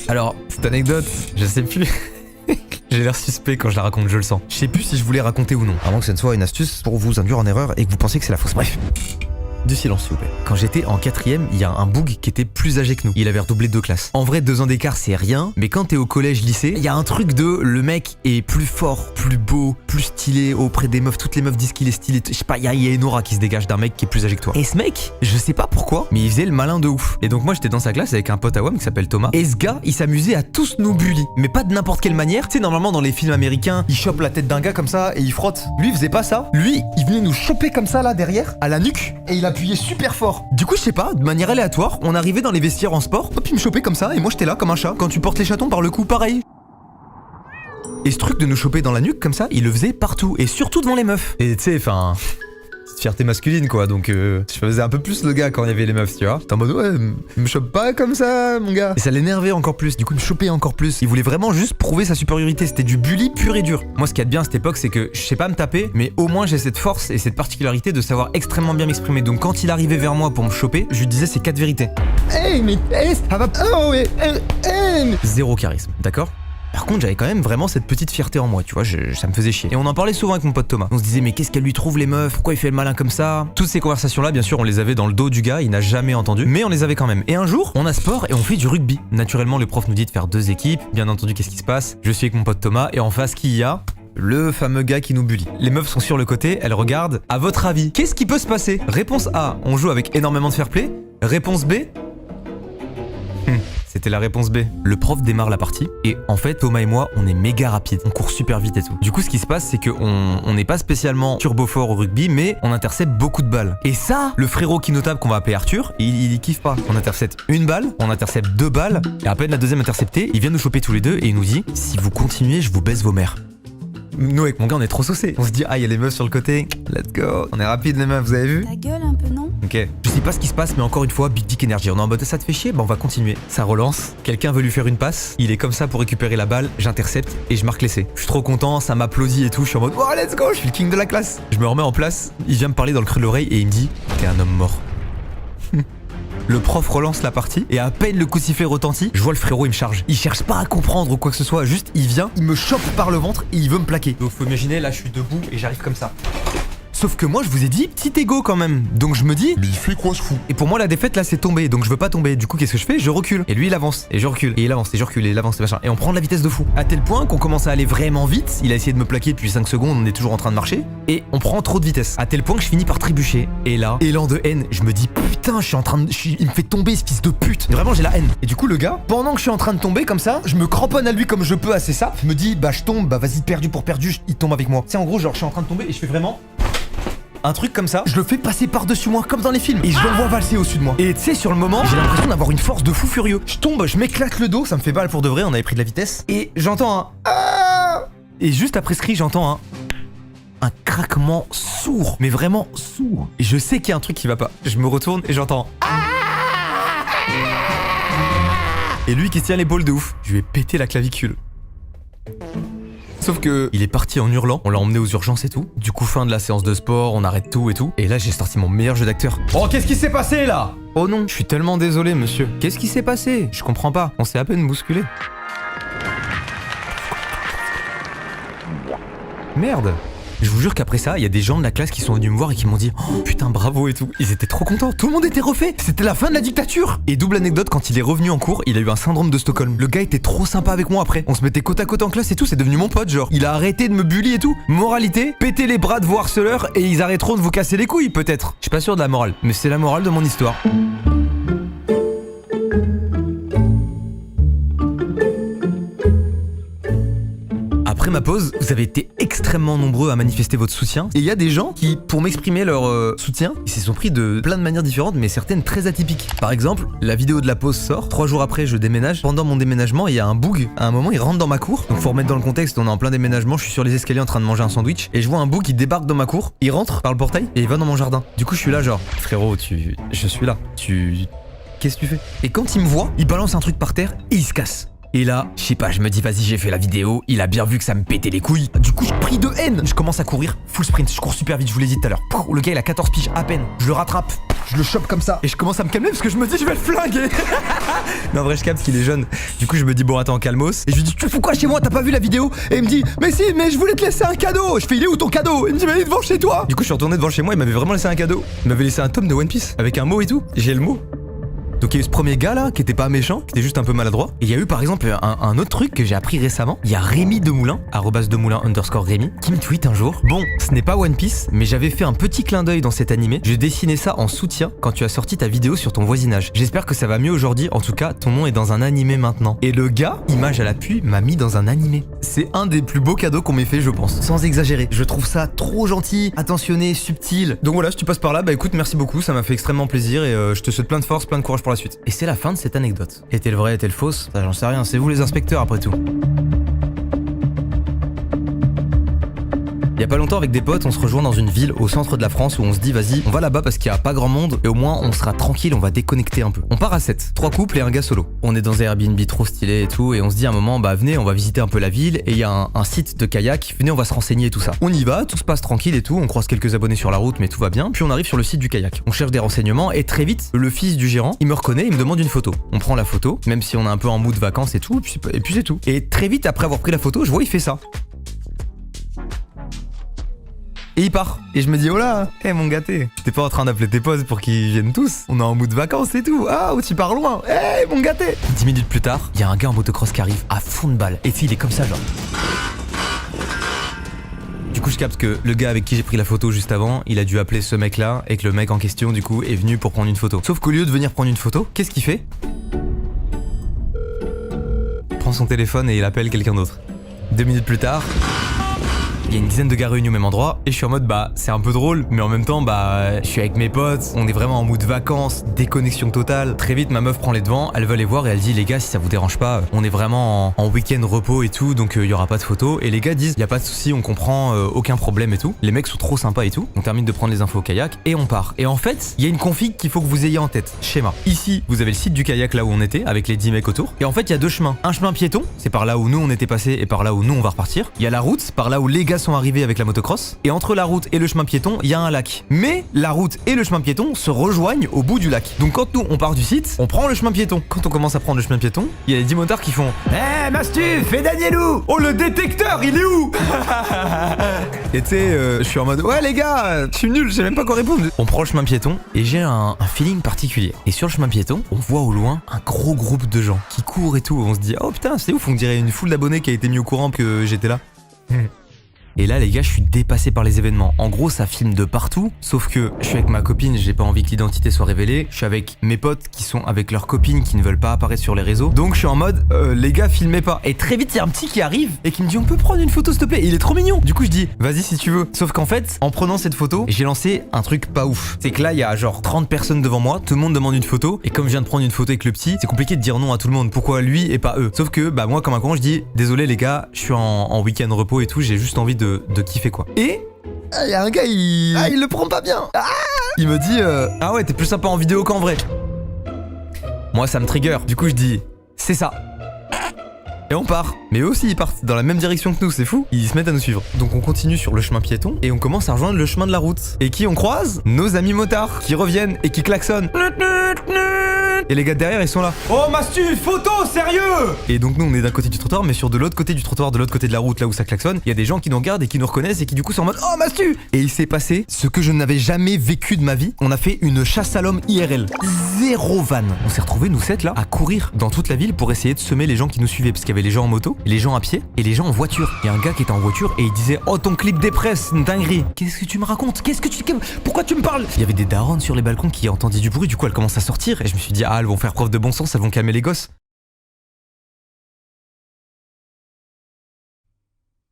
Alors, cette anecdote, je sais plus. J'ai l'air suspect quand je la raconte, je le sens. Je sais plus si je voulais raconter ou non. Avant que ce ne soit une astuce pour vous induire en erreur et que vous pensiez que c'est la fausse. Bref. Du silence s'il vous plaît. Quand j'étais en 4ème, il y a un boug qui était plus âgé que nous. Il avait redoublé 2 classes. En vrai, 2 ans d'écart c'est rien, mais quand t'es au collège, lycée, il y a un truc de le mec est plus fort, plus beau, plus stylé auprès des meufs. Toutes les meufs disent qu'il est stylé. Je sais pas, il y a une aura qui se dégage d'un mec qui est plus âgé que toi. Et ce mec, je sais pas pourquoi, mais il faisait le malin de ouf. Et donc moi j'étais dans sa classe avec un pote à WAM qui s'appelle Thomas. Et ce gars, il s'amusait à tous nous bully. Mais pas de n'importe quelle manière. Tu sais, normalement dans les films américains, il chope la tête d'un gars comme ça et il frotte. Lui, il faisait pas ça. Lui, il venait nous choper comme ça là derrière, à la nuque, et il appuyait super fort. Du coup, je sais pas, de manière aléatoire, on arrivait dans les vestiaires en sport, hop, il me chopait comme ça, et moi j'étais là comme un chat. Quand tu portes les chatons par le cou, pareil. Et ce truc de nous choper dans la nuque comme ça, il le faisait partout, et surtout devant les meufs. Et tu sais, enfin... fierté masculine quoi, donc je faisais un peu plus le gars quand il y avait les meufs, tu vois. J'étais en mode ouais, me chope pas comme ça mon gars. Et ça l'énervait encore plus, du coup il me chopait encore plus. Il voulait vraiment juste prouver sa supériorité, c'était du bully pur et dur. Moi ce qu'il y a de bien à cette époque c'est que je sais pas me taper, mais au moins j'ai cette force et cette particularité de savoir extrêmement bien m'exprimer. Donc quand il arrivait vers moi pour me choper, je lui disais ces 4 vérités. Hey mais ça va. Oh ouais, zéro charisme, d'accord? Par contre, j'avais quand même vraiment cette petite fierté en moi, tu vois, ça me faisait chier. Et on en parlait souvent avec mon pote Thomas. On se disait, mais qu'est-ce qu'elle lui trouve les meufs? Pourquoi il fait le malin comme ça? Toutes ces conversations-là, bien sûr, on les avait dans le dos du gars, il n'a jamais entendu, mais on les avait quand même. Et un jour, on a sport et on fait du rugby. Naturellement, le prof nous dit de faire 2 équipes. Bien entendu, qu'est-ce qui se passe? Je suis avec mon pote Thomas et en face, qui y a? Le fameux gars qui nous bully. Les meufs sont sur le côté, elles regardent. À votre avis, qu'est-ce qui peut se passer? Réponse A, on joue avec énormément de fair play. Réponse B, c'était la réponse B. Le prof démarre la partie et en fait Thomas et moi on est méga rapide, on court super vite et tout. Du coup ce qui se passe c'est qu'on n'est pas spécialement turbo fort au rugby mais on intercepte beaucoup de balles. Et ça, le frérot qui nous tape qu'on va appeler Arthur, il y kiffe pas. On intercepte 1 balle, on intercepte 2 balles et à peine la deuxième interceptée, il vient nous choper tous les deux et il nous dit si vous continuez je vous baisse vos mères. Nous avec mon gars on est trop saucés. On se dit ah il y a les meufs sur le côté, let's go. On est rapide les meufs, vous avez vu? Ta gueule un peu non? Ok. Je sais pas ce qui se passe mais encore une fois Big Dick Energy. On est en mode ça te fait chier? Bah on va continuer. Ça relance, quelqu'un veut lui faire une passe, il est comme ça pour récupérer la balle, j'intercepte et je marque l'essai. Je suis trop content, ça m'applaudit et tout, je suis en mode oh let's go, je suis le king de la classe. Je me remets en place, il vient me parler dans le creux de l'oreille et il me dit t'es un homme mort. Le prof relance la partie et à peine le coup de sifflet retentit, je vois le frérot il me charge. Il cherche pas à comprendre ou quoi que ce soit, juste il vient, il me chope par le ventre et il veut me plaquer. Donc faut imaginer là je suis debout et j'arrive comme ça. Sauf que moi je vous ai dit petit ego quand même. Donc je me dis mais il fait quoi ce fou? et pour moi la défaite là c'est tomber, donc je veux pas tomber. Du coup qu'est-ce que je fais? Je recule. Et lui il avance et je recule et il avance et je recule et il avance et machin. Et on prend de la vitesse de fou. À tel point qu'on commence à aller vraiment vite. Il a essayé de me plaquer depuis 5 secondes, on est toujours en train de marcher. Et on prend trop de vitesse. À tel point que je finis par trébucher. Et là, élan de haine, je me dis putain je suis en train de... il me fait tomber ce fils de pute. Vraiment j'ai la haine. Et du coup le gars, pendant que je suis en train de tomber comme ça, je me cramponne à lui comme je peux assez ça. Je me dis bah je tombe, bah vas-y perdu pour perdu, il tombe avec moi. C'est en gros genre je suis en train de tomber et je fais vraiment... un truc comme ça, je le fais passer par-dessus moi comme dans les films et je l'envoie valser au-dessus de moi. Et tu sais sur le moment, j'ai l'impression d'avoir une force de fou furieux. Je tombe, je m'éclate le dos, ça me fait mal pour de vrai, on avait pris de la vitesse. Et j'entends un ah. Et juste après ce cri, j'entends un craquement sourd, mais vraiment sourd. Et je sais qu'il y a un truc qui va pas. Je me retourne et j'entends et lui qui se tient l'épaule de ouf. Je lui ai pété la clavicule. Sauf que il est parti en hurlant, on l'a emmené aux urgences et tout. Du coup fin de la séance de sport, on arrête tout et tout. Et là j'ai sorti mon meilleur jeu d'acteur. Oh qu'est-ce qui s'est passé là? Oh non, je suis tellement désolé monsieur. Qu'est-ce qui s'est passé? Je comprends pas, on s'est à peine bousculé. Merde. Je vous jure qu'après ça, il y a des gens de la classe qui sont venus me voir et qui m'ont dit oh putain bravo et tout. Ils étaient trop contents, tout le monde était refait. C'était la fin de la dictature. Et double anecdote, quand il est revenu en cours, il a eu un syndrome de Stockholm. Le gars était trop sympa avec moi après. On se mettait côte à côte en classe et tout, c'est devenu mon pote genre. Il a arrêté de me bully et tout. Moralité, pétez les bras de vos harceleurs et ils arrêteront de vous casser les couilles peut-être. Je suis pas sûr de la morale, mais c'est la morale de mon histoire. Après ma pause, vous avez été extrêmement nombreux à manifester votre soutien. Et il y a des gens qui, pour m'exprimer leur soutien, ils se sont pris de plein de manières différentes, mais certaines très atypiques. Par exemple, la vidéo de la pause sort, 3 jours après je déménage. Pendant mon déménagement, il y a un boug. À un moment, il rentre dans ma cour. Donc faut remettre dans le contexte, on est en plein déménagement, je suis sur les escaliers en train de manger un sandwich. Et je vois un boug qui débarque dans ma cour, il rentre par le portail et il va dans mon jardin. Du coup je suis là genre, frérot, je suis là. Qu'est-ce que tu fais? Et quand il me voit, il balance un truc par terre et il se casse. Et là, je sais pas, je me dis vas-y, j'ai fait la vidéo, il a bien vu que ça me pétait les couilles. Du coup, je prie de haine. Je commence à courir, full sprint, je cours super vite, je vous l'ai dit tout à l'heure. Le gars, il a 14 piges à peine. Je le rattrape, je le chope comme ça. Et je commence à me calmer parce que je me dis je vais le flinguer. Non, en vrai, je capte qu'il est jeune. Du coup, je me dis bon, attends, calmos. Et je lui dis tu fous quoi chez moi, t'as pas vu la vidéo? Et il me dit mais si, mais je voulais te laisser un cadeau. Je fais il est où ton cadeau? Il me dit mais il est devant chez toi. Du coup, je suis retourné devant chez moi, il m'avait vraiment laissé un cadeau. Il m'avait laissé un tome de One Piece avec un mot et tout. J'ai le mot. Donc il y a eu ce premier gars là qui était pas méchant, qui était juste un peu maladroit. Et il y a eu par exemple un autre truc que j'ai appris récemment. Il y a Rémi Demoulin, @Demoulin_Rémi, qui me tweet un jour. Bon, ce n'est pas One Piece, mais j'avais fait un petit clin d'œil dans cet animé. Je dessinais ça en soutien quand tu as sorti ta vidéo sur ton voisinage. J'espère que ça va mieux aujourd'hui. En tout cas, ton nom est dans un animé maintenant. Et le gars, image à l'appui, m'a mis dans un animé. C'est un des plus beaux cadeaux qu'on m'ait fait, je pense. Sans exagérer. Je trouve ça trop gentil, attentionné, subtil. Donc voilà, si tu passes par là, bah écoute, merci beaucoup. Ça m'a fait extrêmement plaisir et je te souhaite plein de force, plein de courage pour la suite. Et c'est la fin de cette anecdote. Est-elle vraie, est-elle fausse? Ça, j'en sais rien, c'est vous les inspecteurs après tout. Il y a pas longtemps avec des potes, on se rejoint dans une ville au centre de la France où on se dit vas-y, on va là-bas parce qu'il y a pas grand monde et au moins on sera tranquille, on va déconnecter un peu. On part à 7, 3 couples et un gars solo. On est dans un Airbnb trop stylé et tout et on se dit à un moment bah venez, on va visiter un peu la ville et il y a un site de kayak, venez on va se renseigner et tout ça. On y va, tout se passe tranquille et tout, on croise quelques abonnés sur la route mais tout va bien. Puis on arrive sur le site du kayak. On cherche des renseignements et très vite, le fils du gérant, il me reconnaît, il me demande une photo. On prend la photo, même si on est un peu en mood vacances et tout, et puis c'est tout. Et très vite après avoir pris la photo, je vois il fait ça. Et il part. Et je me dis, oh là, mon gâté, t'es pas en train d'appeler tes potes pour qu'ils viennent tous? On est en mood vacances et tout. Ah, oh, tu pars loin. Mon gâté. 10 minutes plus tard, il y a un gars en motocross qui arrive à fond de balle. Et puis il est comme ça, genre. Du coup, je capte que le gars avec qui j'ai pris la photo juste avant, il a dû appeler ce mec-là et que le mec en question, du coup, est venu pour prendre une photo. Sauf qu'au lieu de venir prendre une photo, qu'est-ce qu'il fait? Il prend son téléphone et il appelle quelqu'un d'autre. 2 minutes plus tard, il y a une dizaine de gars réunis au même endroit et je suis en mode bah c'est un peu drôle mais en même temps bah je suis avec mes potes, on est vraiment en mood vacances, déconnexion totale. Très vite ma meuf prend les devants, elle veut les voir et elle dit les gars si ça vous dérange pas, on est vraiment en week-end repos et tout donc il y aura pas de photos et les gars disent y a pas de souci, on comprend, aucun problème et tout. Les mecs sont trop sympas et tout. On termine de prendre les infos au kayak et on part. Et en fait il y a une config qu'il faut que vous ayez en tête. Schéma. Ici vous avez le site du kayak là où on était avec les 10 mecs autour et en fait il y a deux chemins. Un chemin piéton, c'est par là où nous on était passé et par là où nous on va repartir. Il y a la route par là où les gars sont arrivés avec la motocross et entre la route et le chemin piéton il y a un lac. Mais la route et le chemin piéton se rejoignent au bout du lac. Donc quand nous on part du site, on prend le chemin piéton. Quand on commence à prendre le chemin piéton, il y a les 10 motards qui font Mastu, fais Danielou. Oh le détecteur il est où? Et tu sais je suis en mode ouais les gars, je suis nul, je sais même pas quoi répondre. On prend le chemin piéton et j'ai un feeling particulier. Et sur le chemin piéton, on voit au loin un gros groupe de gens qui courent et tout. On se dit oh putain c'est ouf, on dirait une foule d'abonnés qui a été mis au courant que j'étais là. Et là les gars je suis dépassé par les événements. En gros ça filme de partout. Sauf que je suis avec ma copine, j'ai pas envie que l'identité soit révélée. Je suis avec mes potes qui sont avec leurs copines qui ne veulent pas apparaître sur les réseaux. Donc je suis en mode les gars filmez pas. Et très vite il y a un petit qui arrive et qui me dit on peut prendre une photo s'il te plaît. Et il est trop mignon. Du coup je dis vas-y si tu veux. Sauf qu'en fait en prenant cette photo j'ai lancé un truc pas ouf. C'est que là il y a genre 30 personnes devant moi. Tout le monde demande une photo. Et comme je viens de prendre une photo avec le petit, c'est compliqué de dire non à tout le monde. Pourquoi lui et pas eux? Sauf que bah moi comme un con je dis désolé les gars, je suis en week-end repos et tout. J'ai juste envie de kiffer quoi. Et il y a un gars, il le prend pas bien. Il me dit ah ouais, t'es plus sympa en vidéo qu'en vrai. Moi, ça me trigger. Du coup, je dis c'est ça. Et on part. Mais eux aussi, ils partent dans la même direction que nous, c'est fou. Ils se mettent à nous suivre. Donc on continue sur le chemin piéton et on commence à rejoindre le chemin de la route. Et qui on croise? Nos amis motards qui reviennent et qui klaxonnent. Et les gars derrière ils sont là. Oh Mastu, photo, sérieux? Et donc nous on est d'un côté du trottoir mais sur de l'autre côté du trottoir, de l'autre côté de la route là où ça klaxonne, il y a des gens qui nous regardent et qui nous reconnaissent et qui du coup sont en mode oh Mastu. Et il s'est passé ce que je n'avais jamais vécu de ma vie. On a fait une chasse à l'homme IRL. Zéro van. On s'est retrouvés nous 7 là à courir dans toute la ville pour essayer de semer les gens qui nous suivaient parce qu'il y avait les gens en moto, les gens à pied et les gens en voiture. Il y a un gars qui était en voiture et il disait oh ton clip dépresse, une dinguerie. Qu'est-ce que tu me racontes? Pourquoi tu me parles? Il y avait des darons sur les balcons qui entendaient du bruit, du coup elles commencent à sortir et je me suis dit ah elles vont faire preuve de bon sens, elles vont calmer les gosses.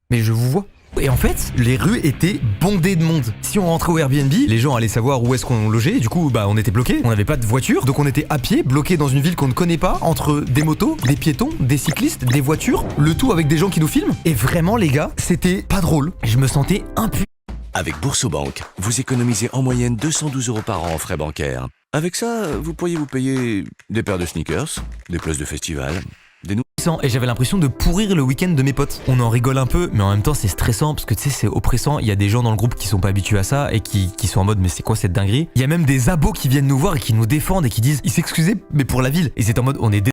Mais je vous vois. Et en fait, les rues étaient bondées de monde. Si on rentrait au Airbnb, les gens allaient savoir où est-ce qu'on logeait. Du coup, bah, on était bloqués. On n'avait pas de voiture. Donc on était à pied, bloqués dans une ville qu'on ne connaît pas, entre des motos, des piétons, des cyclistes, des voitures. Le tout avec des gens qui nous filment. Et vraiment, les gars, c'était pas drôle. Je me sentais impuissant. Avec Boursobank, vous économisez en moyenne 212 € par an en frais bancaires. Avec ça, vous pourriez vous payer des paires de sneakers, des places de festival, des vexant et j'avais l'impression de pourrir le week-end de mes potes. On en rigole un peu, mais en même temps c'est stressant parce que tu sais c'est oppressant. Il y a des gens dans le groupe qui sont pas habitués à ça et qui sont en mode mais c'est quoi cette dinguerie. Il y a même des abos qui viennent nous voir et qui nous défendent et qui disent ils s'excusaient mais pour la ville. Et c'est en mode on est